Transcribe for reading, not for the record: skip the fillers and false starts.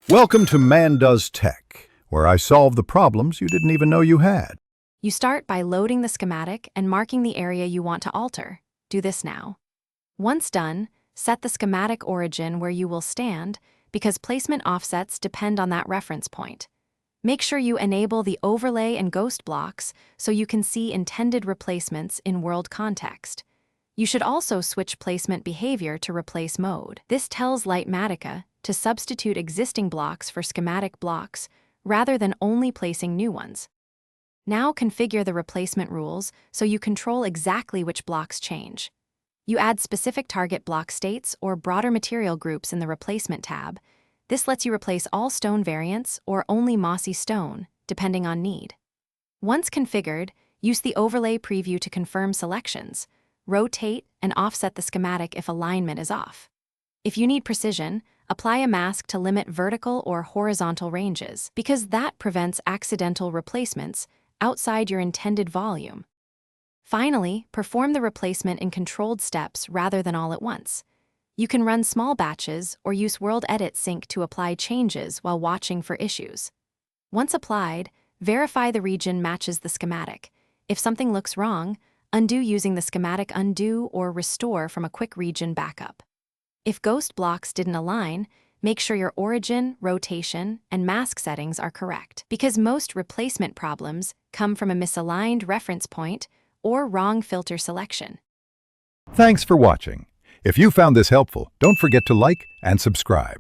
Welcome to Man Does Tech, where I solve the problems you didn't even know you had. You start by loading the schematic and marking the area you want to alter. Do this now. Once done, set the schematic origin where you will stand, because placement offsets depend on that reference point. Make sure you enable the overlay and ghost blocks so you can see intended replacements in world context. You should also switch placement behavior to replace mode. This tells Litematica to substitute existing blocks for schematic blocks rather than only placing new ones. Now configure the replacement rules so you control exactly which blocks change. You add specific target block states or broader material groups in the Replacement tab. This lets you replace all stone variants or only mossy stone, depending on need. Once configured, use the Overlay preview to confirm selections. Rotate and offset the schematic if alignment is off. If you need precision, apply a mask to limit vertical or horizontal ranges, because that prevents accidental replacements outside your intended volume. Finally, perform the replacement in controlled steps rather than all at once. You can run small batches or use World Edit Sync to apply changes while watching for issues. Once applied, verify the region matches the schematic. If something looks wrong, undo using the schematic undo or restore from a quick region backup. If ghost blocks didn't align, make sure your origin, rotation, and mask settings are correct, because most replacement problems come from a misaligned reference point or wrong filter selection. Thanks for watching. If you found this helpful, don't forget to like and subscribe.